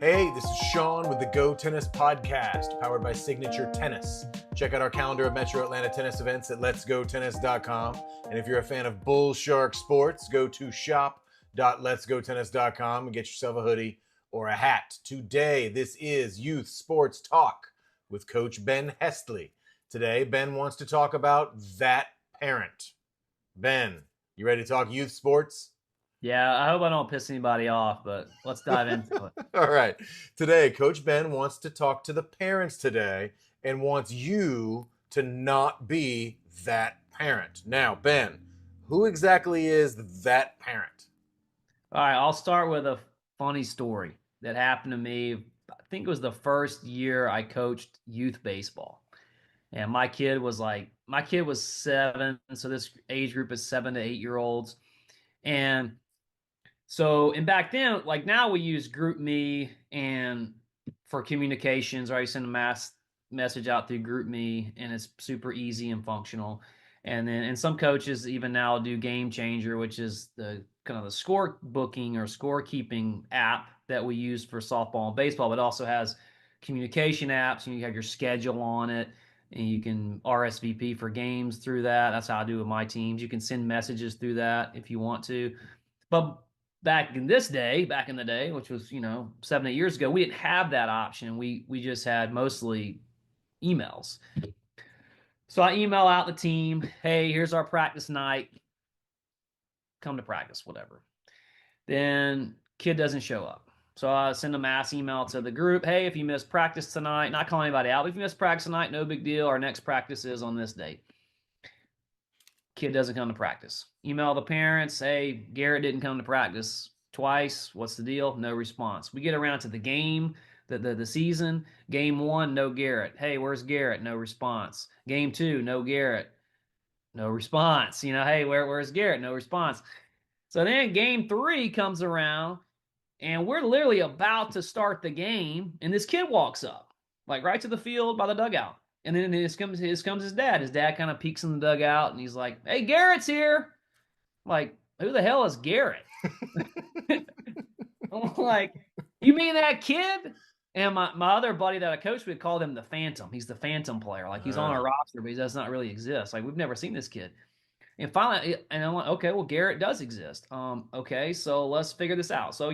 Hey, this is Sean with the Go Tennis Podcast, powered by Signature Tennis. Check out our calendar of Metro Atlanta tennis events at letsgotennis.com. And if you're a fan of Bull Shark Sports, go to shop.letsgotennis.com and get yourself a hoodie or a hat. Today, this is Youth Sports Talk with Coach Ben Hestley. Today, Ben wants to talk about that parent. Ben, you ready to talk youth sports? Yeah, I hope I don't piss anybody off, but let's dive into it. All right. Today, Coach Ben wants to talk to the parents today and wants you to not be that parent. Now, Ben, who exactly is that parent? All right, I'll start with a funny story that happened to me. I think it was the first year I coached youth baseball. And my kid was 7, so this age group is 7 to 8 year olds. And back then, like now we use Group Me and for communications, or you send a mass message out through Group Me and it's super easy and functional. And some coaches even now do Game Changer, which is the kind of the score booking or scorekeeping app that we use for softball and baseball, but also has communication apps, and you have your schedule on it, and you can RSVP for games through that. That's how I do with my teams. You can send messages through that if you want to. But back in the day, which was 7 8 years ago, we didn't have that option. We just had mostly emails. So I email out the team, hey, here's our practice night, come to practice, whatever. Then kid doesn't show up, so I send a mass email to the group, hey, if you missed practice tonight, not calling anybody out, but if you missed practice tonight, no big deal, our next practice is on this date. Kid doesn't come to practice. Email the parents, hey, Garrett didn't come to practice twice. What's the deal? No response. We get around to the game, the season. Game 1, no Garrett. Hey, where's Garrett? No response. Game 2, no Garrett. No response. Hey, where's Garrett? No response. So then game 3 comes around, and we're literally about to start the game, and this kid walks up, like right to the field by the dugout. And then here comes his dad. His dad kind of peeks in the dugout, and he's like, hey, Garrett's here. I'm like, who the hell is Garrett? I'm like, you mean that kid? And my other buddy that I coached with called him the Phantom. He's the Phantom player. Like, he's on our roster, but he does not really exist. Like, we've never seen this kid. And finally, and I'm like, okay, well, Garrett does exist. Okay, so let's figure this out. So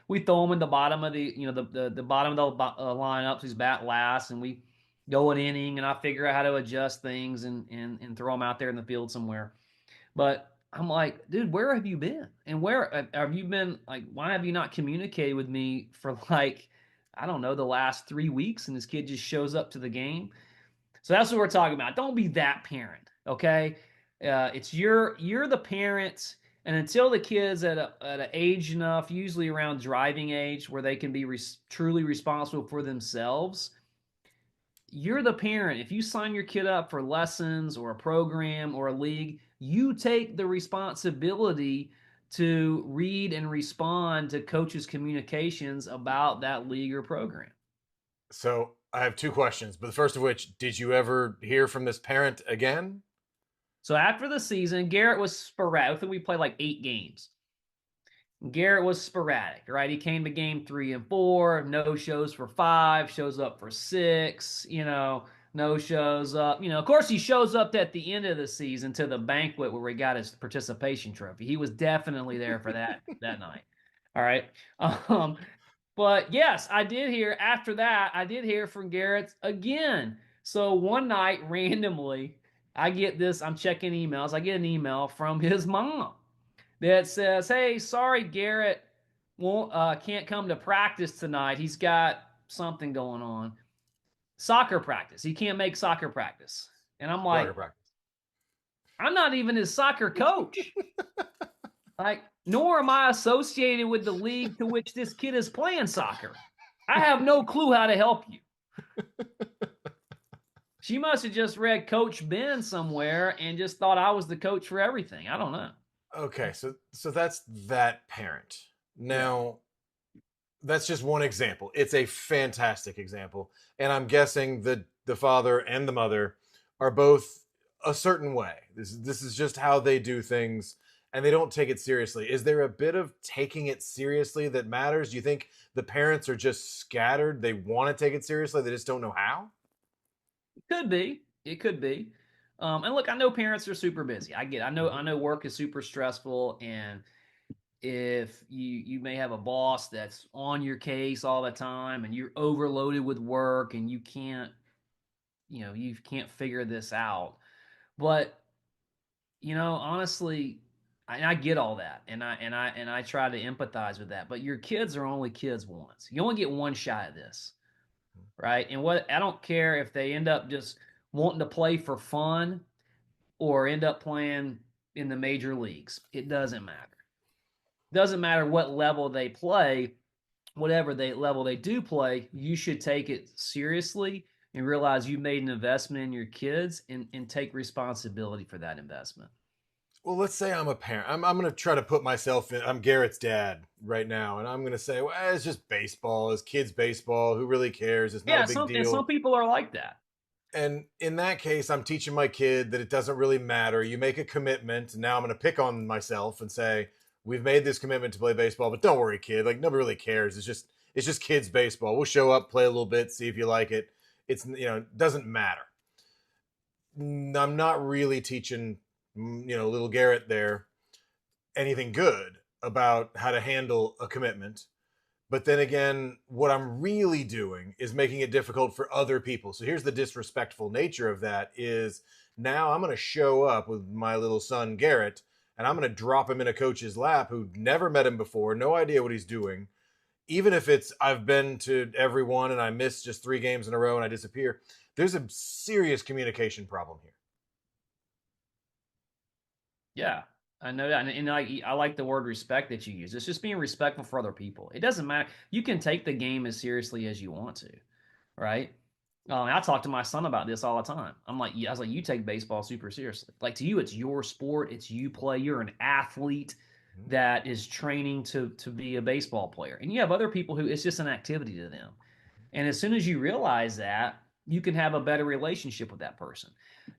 we throw him in the bottom of the bottom of the lineup. So he's bat last, and we go an inning, and I figure out how to adjust things and throw him out there in the field somewhere. But I'm like, dude, where have you been? And where have you been? Like, why have you not communicated with me for like, I don't know, the last 3 weeks? And this kid just shows up to the game. So that's what we're talking about. Don't be that parent, okay? It's you're the parent, and until the kid's at an age enough, usually around driving age, where they can be truly responsible for themselves, you're the parent. If you sign your kid up for lessons or a program or a league, you take the responsibility to read and respond to coaches' communications about that league or program. So I have 2 questions, but the first of which, did you ever hear from this parent again? So after the season, Garrett was sporadic. I think we played like 8 games. Garrett was sporadic, right? He came to game 3 and 4, no shows for 5, shows up for 6, no shows up. Of course, he shows up at the end of the season to the banquet where he got his participation trophy. He was definitely there for that night. All right. But yes, I did hear after that, I did hear from Garrett again. So one night, randomly, I get this, I'm checking emails. I get an email from his mom that says, hey, sorry, Garrett can't come to practice tonight. He's got something going on. Soccer practice. He can't make soccer practice. And I'm like, I'm not even his soccer coach. Like, nor am I associated with the league to which this kid is playing soccer. I have no clue how to help you. She must have just read Coach Ben somewhere and just thought I was the coach for everything. I don't know. Okay, so that's that parent. Now, that's just one example. It's a fantastic example, and I'm guessing the father and the mother are both a certain way. This is just how they do things and they don't take it seriously. Is there a bit of taking it seriously that matters? Do you think the parents are just scattered? They want to take it seriously, they just don't know how? Could be. It could be. And look, I know parents are super busy. I Mhm. know work is super stressful, and if you may have a boss that's on your case all the time and you're overloaded with work and you can't figure this out. But honestly, I get all that, and I try to empathize with that. But your kids are only kids once. You only get one shot at this, right? And what I don't care if they end up just wanting to play for fun or end up playing in the major leagues. It doesn't matter. Doesn't matter what level they play, whatever level they do play, you should take it seriously and realize you made an investment in your kids, and take responsibility for that investment. Well, let's say I'm a parent. I'm going to try to put myself in. I'm Garrett's dad right now, and I'm going to say, well, it's just baseball. It's kids' baseball. Who really cares? It's not a Yeah, big some deal. people are like that. And in that case, I'm teaching my kid that it doesn't really matter. You make a commitment, and now I'm going to pick on myself and say, we've made this commitment to play baseball, but don't worry, kid. Like nobody really cares. It's just kids' baseball. We'll show up, play a little bit, see if you like it. It's it doesn't matter. I'm not really teaching little Garrett there anything good about how to handle a commitment. But then again, what I'm really doing is making it difficult for other people. So here's the disrespectful nature of that is now I'm going to show up with my little son Garrett and I'm going to drop him in a coach's lap who never met him before, no idea what he's doing. Even if it's I've been to every one and I miss just 3 games in a row and I disappear, there's a serious communication problem here. Yeah, I know that, and I like the word respect that you use. It's just being respectful for other people. It doesn't matter. You can take the game as seriously as you want to, right? I talk to my son about this all the time. I was like, you take baseball super seriously. Like to you, it's your sport. It's you play. You're an athlete Mm-hmm. that is training to be a baseball player, and you have other people who it's just an activity to them. And as soon as you realize that, you can have a better relationship with that person.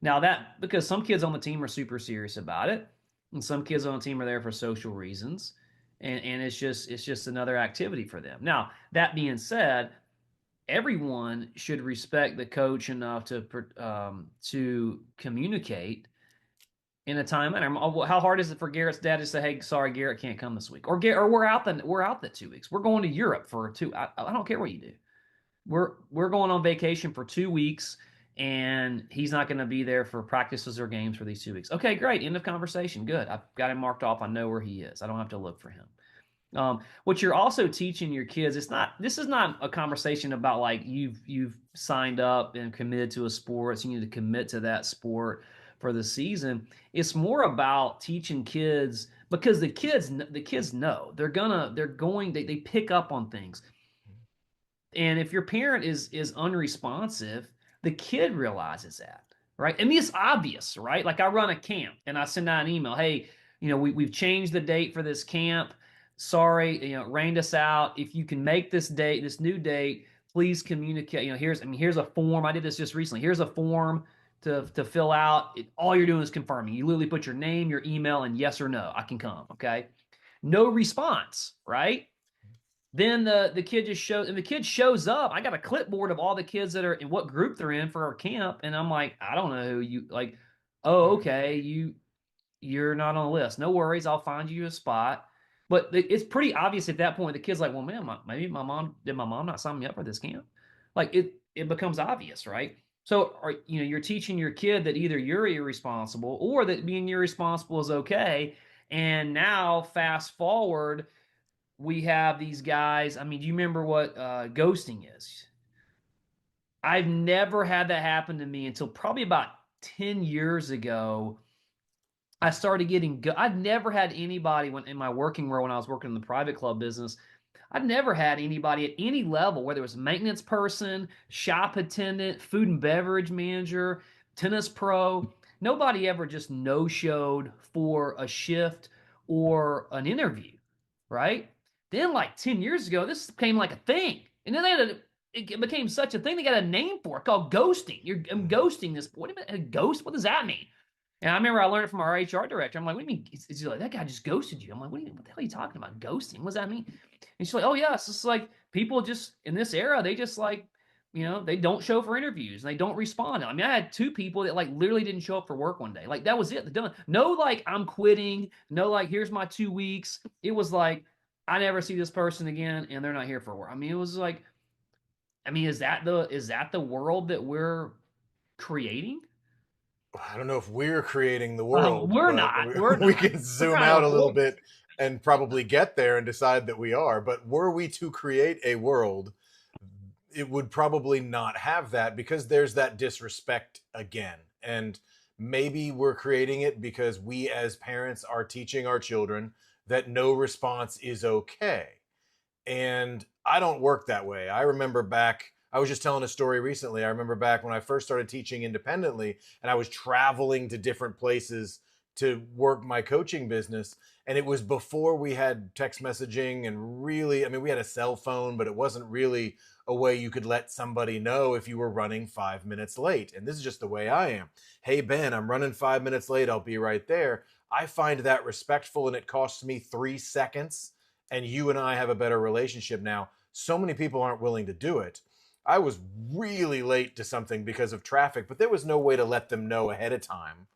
Now that because some kids on the team are super serious about it, and some kids on the team are there for social reasons, and it's just another activity for them. Now that being said, everyone should respect the coach enough to communicate in a time manner. How hard is it for Garrett's dad to say, "Hey, sorry, Garrett can't come this week," or we're out that 2 weeks. We're going to Europe for two. I don't care what you do. We're going on vacation for 2 weeks, and he's not going to be there for practices or games for these 2 weeks. Okay, great. End of conversation. Good. I've got him marked off. I know where he is. I don't have to look for him. What you're also teaching your kids, this is not a conversation about like you've signed up and committed to a sport, so you need to commit to that sport for the season. It's more about teaching kids because the kids know they pick up on things. And if your parent is unresponsive, the kid realizes that, right? I mean, it's obvious, right? Like I run a camp and I send out an email, hey, we've changed the date for this camp. Sorry, it rained us out. If you can make this new date, please communicate. Here's a form. I did this just recently. Here's a form to fill out. All you're doing is confirming. You literally put your name, your email, and yes or no. I can come. Okay. No response, right? Then the kid shows up. I got a clipboard of all the kids that are in what group they're in for our camp, and I'm like, I don't know who you like. Oh, okay, you're not on the list. No worries, I'll find you a spot. But it's pretty obvious at that point. The kid's like, well, man, maybe my mom not sign me up for this camp? Like it becomes obvious, right? So you're teaching your kid that either you're irresponsible or that being irresponsible is okay. And now fast forward, we have these guys. I mean, do you remember what ghosting is? I've never had that happen to me until probably about 10 years ago. I started getting, I've never had anybody in my working world when I was working in the private club business. I've never had anybody at any level, whether it was maintenance person, shop attendant, food and beverage manager, tennis pro, nobody ever just no showed for a shift or an interview, right? Then, like 10 years ago, this became like a thing. And then it became such a thing, they got a name for it called ghosting. I'm ghosting this. What do you mean, a ghost? What does that mean? And I remember I learned it from our HR director. I'm like, what do you mean? It's like, that guy just ghosted you. I'm like, what the hell are you talking about? Ghosting? What does that mean? And she's like, oh, yeah. It's just like people just in this era, they just like, they don't show for interviews and they don't respond. I mean, I had two people that like literally didn't show up for work one day. Like that was it. Done. No, like I'm quitting. No, like here's my 2 weeks. It was like, I never see this person again and they're not here for work. I mean, it was like, is that the world that we're creating? I don't know if we're creating the world, We're but not. We're we not. can We're zoom trying to out a little avoid. bit and probably get there and decide that we are. But were we to create a world, it would probably not have that because there's that disrespect again. And maybe we're creating it because we as parents are teaching our children that no response is okay. And I don't work that way. I remember back, I was just telling a story recently. I remember back when I first started teaching independently and I was traveling to different places to work my coaching business. And it was before we had text messaging and really, I mean, we had a cell phone, but it wasn't really a way you could let somebody know if you were running 5 minutes late. And this is just the way I am. Hey, Ben, I'm running 5 minutes late. I'll be right there. I find that respectful and it costs me 3 seconds and you and I have a better relationship now. So many people aren't willing to do it. I was really late to something because of traffic, but there was no way to let them know ahead of time.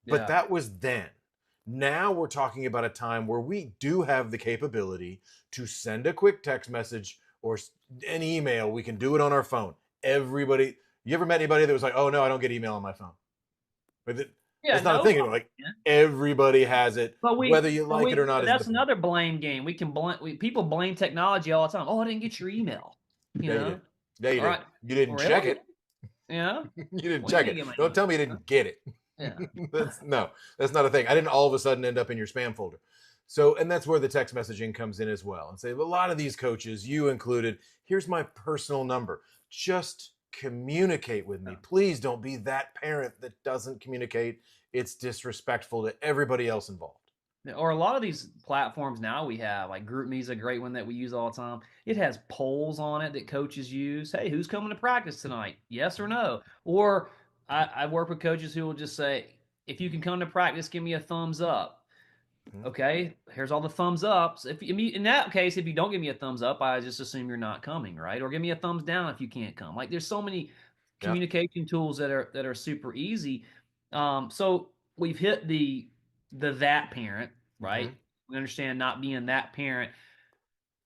But Yeah. that was then. Now we're talking about a time where we do have the capability to send a quick text message or an email. We can do it on our phone. Everybody, you ever met anybody that was like, oh no, I don't get email on my phone? Yeah, That's not a nobody. thing anymore. Like everybody has it, But whether you like it or not but is the that's point. another blame game. We can blame people blame technology all the time. Oh, I didn't get your email. You Yeah, you did. know, Yeah, you all did. right, You didn't check really? it. Yeah, You didn't well, you check didn't it. get my Don't email. tell me you didn't get it. Yeah, That's no, that's not a thing. I didn't all of a sudden end up in your spam folder. So, and that's where the text messaging comes in as well. And say, a lot of these coaches, you included, here's my personal number. Just communicate with me. yeah. Please don't be that parent that doesn't communicate. It's disrespectful to everybody else involved. Or a lot of these platforms now we have, like GroupMe is a great one that we use all the time. It has polls on it that coaches use. Hey, who's coming to practice tonight? Yes or no? Or I work with coaches who will just say, if you can come to practice, give me a thumbs up. Mhm. Okay, here's all the thumbs ups. If you, in that case, if you don't give me a thumbs up, I just assume you're not coming, right? Or give me a thumbs down if you can't come. Like there's so many Yeah. communication tools that are super easy. So we've hit the that parent, right? Mm-hmm. We understand not being that parent,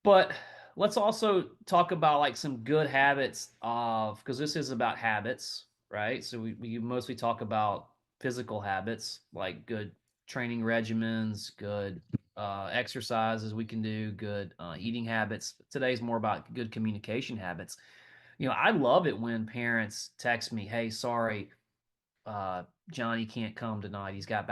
but let's also talk about like some good habits of because this is about habits, right? So we mostly talk about physical habits like good training regimens, good exercises we can do, good eating habits. Today's more about good communication habits. I love it when parents text me, "Hey, sorry, Johnny can't come tonight. He's got a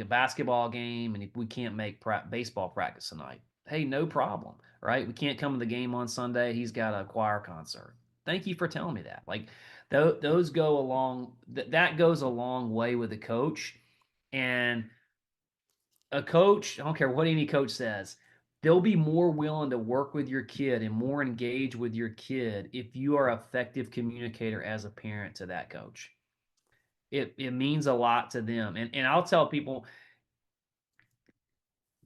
basketball game, and we can't make baseball practice tonight. Hey, no problem, right? We can't come to the game on Sunday. He's got a choir concert. Thank you for telling me that. Like those go along. That goes a long way with a coach, and a coach. I don't care what any coach says. They'll be more willing to work with your kid and more engaged with your kid if you are an effective communicator as a parent to that coach. It means a lot to them. And I'll tell people,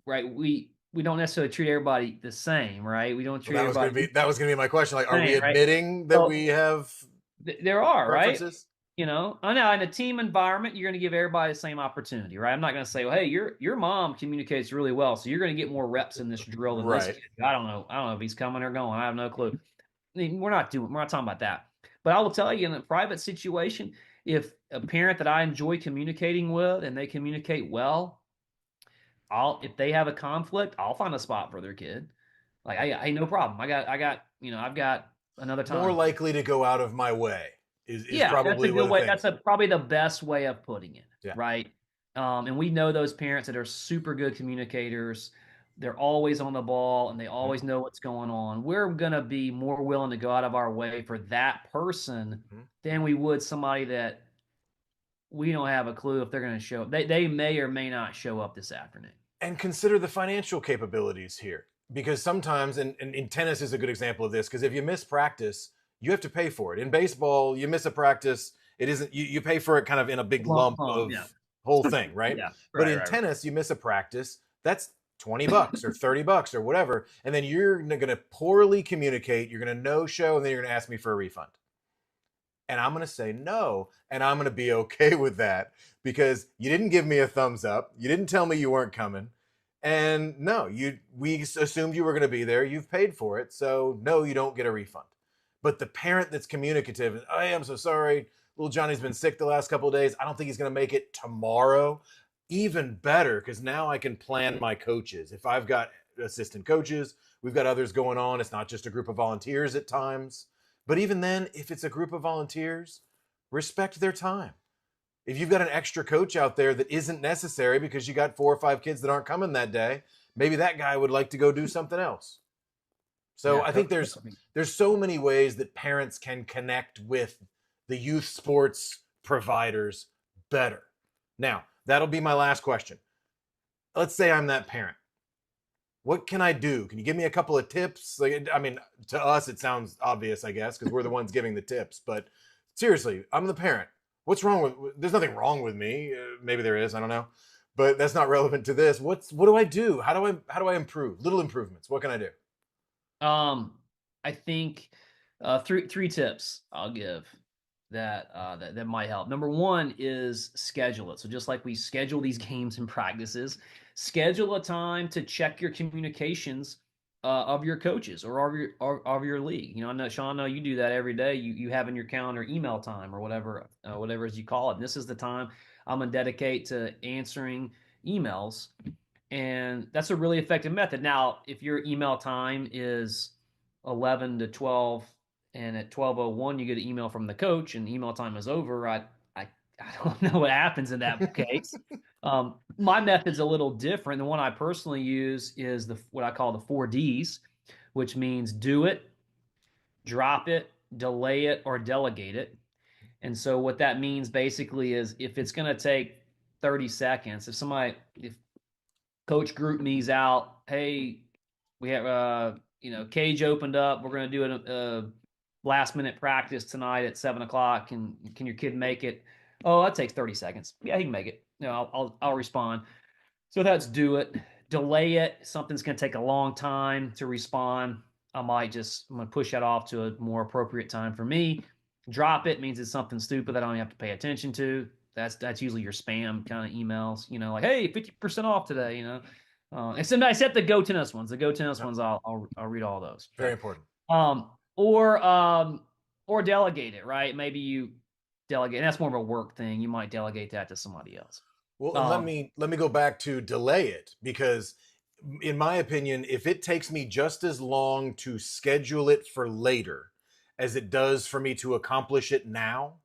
right, we don't necessarily treat everybody the same, right? We don't Well, treat everybody the that was gonna be my question. Like, are we same, right? admitting that So we have there are, right? preferences? I know in a team environment, you're going to give everybody the same opportunity, right? I'm not going to say, well, hey, your mom communicates really well, so you're going to get more reps in this drill than this Right. kid. I don't know if he's coming or going. I have no clue. I mean, we're not talking about that. But I will tell you in a private situation, if a parent that I enjoy communicating with and they communicate well, if they have a conflict, I'll find a spot for their kid. Like, hey, no problem. I've got another More time. likely to go out of my way is Yeah, that's a probably what good the way. thing. That's probably the best way of putting it, Yeah. right? And we know those parents that are super good communicators. They're always on the ball and they Mhm. always know what's going on. We're gonna be more willing to go out of our way for that person Mhm. than we would somebody that we don't have a clue if they're gonna show up. They may or may not show up this afternoon. And consider the financial capabilities here. Because sometimes, and in tennis is a good example of this, because if you miss practice, you have to pay for it. In baseball, you miss a practice, it isn't you pay for it kind of in a big Lump lump sum, of yeah. whole thing, right? Yeah. But Right. in Right. Right. tennis, you miss a practice, that's $20 or $30 or whatever, and then you're going to poorly communicate, you're going to no show, and then you're going to ask me for a refund. And I'm going to say no, and I'm going to be okay with that because you didn't give me a thumbs up, you didn't tell me you weren't coming, and no, we assumed you were going to be there, you've paid for it, so no, you don't get a refund. But the parent that's communicative, I am so sorry, little Johnny's been sick the last couple of days, I don't think he's going to make it tomorrow. Even better, because now I can plan my coaches. If I've got assistant coaches, we've got others going on, it's not just a group of volunteers at times. But even then, if it's a group of volunteers, respect their time. If you've got an extra coach out there that isn't necessary because you got 4 or 5 kids that aren't coming that day, maybe that guy would like to go do something else. So Yeah. I think there's so many ways that parents can connect with the youth sports providers better. Now, that'll be my last question. Let's say I'm that parent. What can I do? Can you give me a couple of tips? Like, I mean, to us, it sounds obvious, I guess, because we're the ones giving the tips. But seriously, I'm the parent. What's wrong with? There's nothing wrong with me. Maybe there is. I don't know, but that's not relevant to this. What do I do? How do I improve? Little improvements. What can I do? I think three tips I'll give that might help. Number one is schedule it. So just like we schedule these games and practices, schedule a time to check your communications of your coaches or of your league. You know, I know Sean, I know you do that every day. You have in your calendar email time or whatever as you call it. And this is the time I'm gonna dedicate to answering emails, and that's a really effective method. Now, if your email time is 11 to 12 and at 12:01 you get an email from the coach and email time is over, I, I don't know what happens in that case. My method's a little different. The one I personally use is what I call the 4Ds, which means do it, drop it, delay it, or delegate it. And so what that means basically is if it's going to take 30 seconds, if coach group me's out. Hey, we have cage opened up. We're going to do a last minute practice tonight at 7 o'clock. Can your kid make it? Oh, that takes 30 seconds. Yeah, he can make it. I'll respond. So that's do it. Delay it. Something's going to take a long time to respond. I'm going to push that off to a more appropriate time for me. Drop it means it's something stupid that I don't have to pay attention to. That's usually your spam kind of emails, like, hey, 50% off today, except the Go Tennis ones. The Go Tennis ones, I'll read all those. Very important. Or delegate it, right? Maybe you delegate, and that's more of a work thing. You might delegate that to somebody else. Well, and let me go back to delay it, because in my opinion, if it takes me just as long to schedule it for later as it does for me to accomplish it now,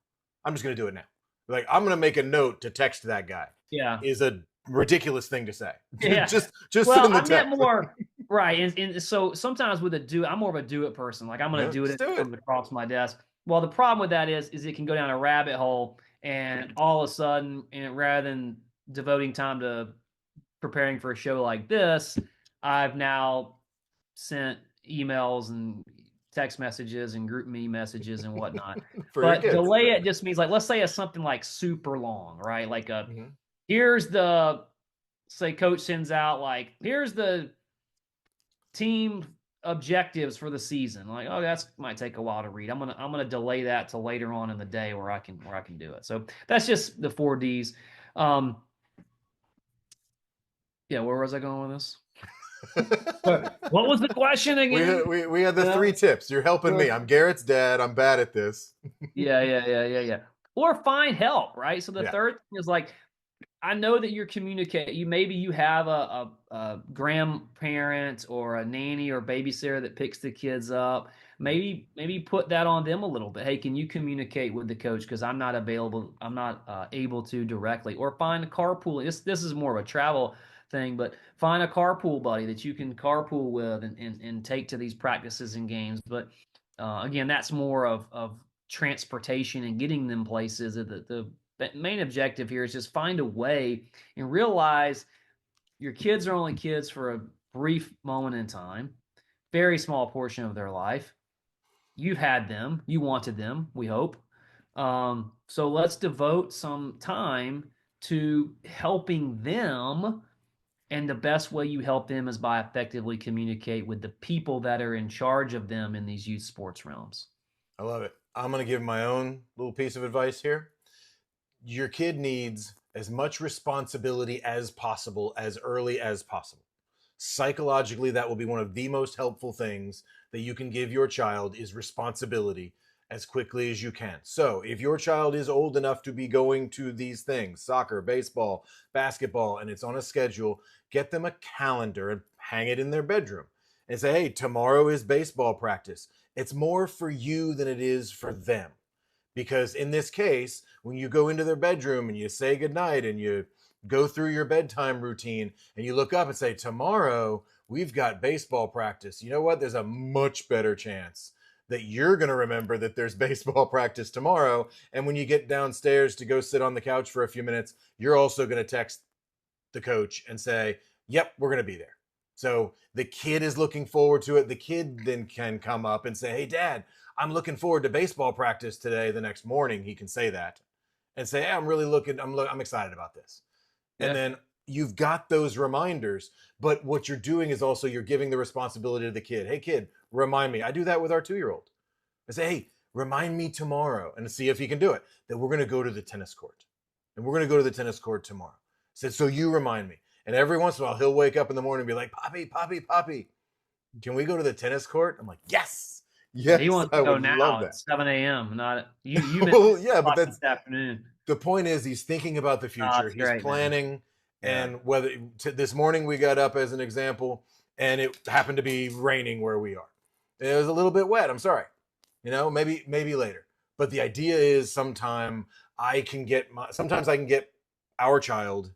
I'm just going to do it now. Like, I'm going to make a note to text that guy. Yeah. Is a ridiculous thing to say. Yeah. just well, send the I text. meant more right. And so sometimes with I'm more of a do it person. Like, I'm going to do it. It comes across my desk. Well, the problem with that is it can go down a rabbit hole, and all of a sudden, and rather than devoting time to preparing for a show like this, I've now sent emails and text messages and group me messages and whatnot. But delay it just means, like, let's say it's something like super long, right? Like here's say coach sends out, like, here's the team objectives for the season. Like, oh, that's might take a while to read. I'm gonna delay that till later on in the day where I can do it. So that's just the 4Ds. Yeah, where was I going with this? What was the question again? We had the 3 tips. You're helping me. I'm Garrett's dad. I'm bad at this. Yeah. Or find help, right? So the third thing is, like, I know that you're communicating. Maybe you have a grandparent or a nanny or babysitter that picks the kids up. Maybe put that on them a little bit. Hey, can you communicate with the coach, because I'm not available. I'm not able to directly. Or find a carpool. This is more of a travel thing, but find a carpool buddy that you can carpool with and take to these practices and games. But again, that's more of transportation and getting them places. The main objective here is just find a way and realize your kids are only kids for a brief moment in time, very small portion of their life. You've had them, you wanted them, we hope. So let's devote some time to helping them. And the best way you help them is by effectively communicate with the people that are in charge of them in these youth sports realms. I love it. I'm going to give my own little piece of advice here. Your kid needs as much responsibility as possible, as early as possible. Psychologically, that will be one of the most helpful things that you can give your child is responsibility as quickly as you can. So if your child is old enough to be going to these things, soccer, baseball, basketball, and it's on a schedule, get them a calendar and hang it in their bedroom and say, hey, tomorrow is baseball practice. It's more for you than it is for them. Because in this case, when you go into their bedroom and you say goodnight and you go through your bedtime routine and you look up and say, tomorrow we've got baseball practice. You know what? There's a much better chance that you're going to remember that there's baseball practice tomorrow. And when you get downstairs to go sit on the couch for a few minutes, you're also going to text the coach and say, yep, we're going to be there. So the kid is looking forward to it. The kid then can come up and say, hey, Dad, I'm looking forward to baseball practice today. The next morning, he can say that and say, hey, I'm excited about this. Yeah. And then you've got those reminders. But what you're doing is also you're giving the responsibility to the kid. Hey, kid, remind me. I do that with our 2-year-old. I say, hey, remind me tomorrow and see if he can do it. That we're going to go to the tennis court. And we're going to go to the tennis court tomorrow. So you remind me. And every once in a while, he'll wake up in the morning and be like, Poppy, Poppy, Poppy, can we go to the tennis court? I'm like, yes. Yes, He wants I to go would love now that. at 7 a.m. Not you. Well, yeah, but this afternoon. The point is he's thinking about the future. That's He's great, planning. Yeah. And this morning we got up as an example and it happened to be raining where we are. It was a little bit wet. I'm sorry. Maybe later. But the idea is sometimes I can get our child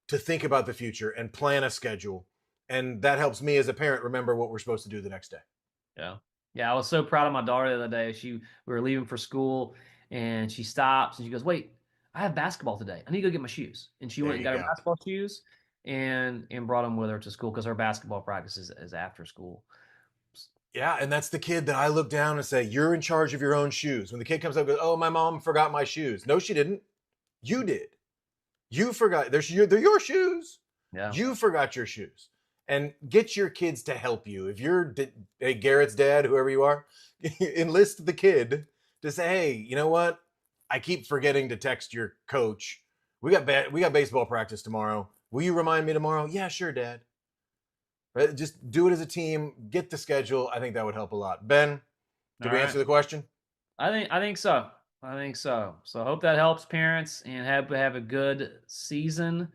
to think about the future and plan a schedule. And that helps me as a parent remember what we're supposed to do the next day. Yeah. Yeah. I was so proud of my daughter the other day. We were leaving for school and she stops and she goes, wait, I have basketball today. I need to go get my shoes. And she went and got her basketball shoes and brought them with her to school because her basketball practice is after school. Yeah, and that's the kid that I look down and say, you're in charge of your own shoes. When the kid comes up and goes, oh, my mom forgot my shoes. No, she didn't. You did. You forgot. They're your shoes. Yeah. You forgot your shoes. And get your kids to help you. If you're Garrett's dad, whoever you are, enlist the kid to say, hey, you know what? I keep forgetting to text your coach. We got baseball practice tomorrow. Will you remind me tomorrow? Yeah, sure, Dad. Right? Just do it as a team. Get the schedule. I think that would help a lot. Ben, did we answer the question? I think so. So I hope that helps parents and have a good season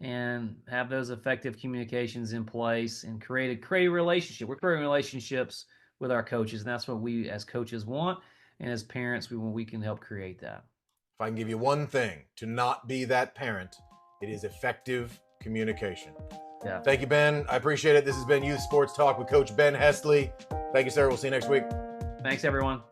and have those effective communications in place and create a relationship. We're creating relationships with our coaches, and that's what we as coaches want. And as parents, we can help create that. If I can give you one thing to not be that parent, it is effective communication. Yeah. Thank you, Ben. I appreciate it. This has been Youth Sports Talk with Coach Ben Hestley. Thank you, sir. We'll see you next week. Thanks, everyone.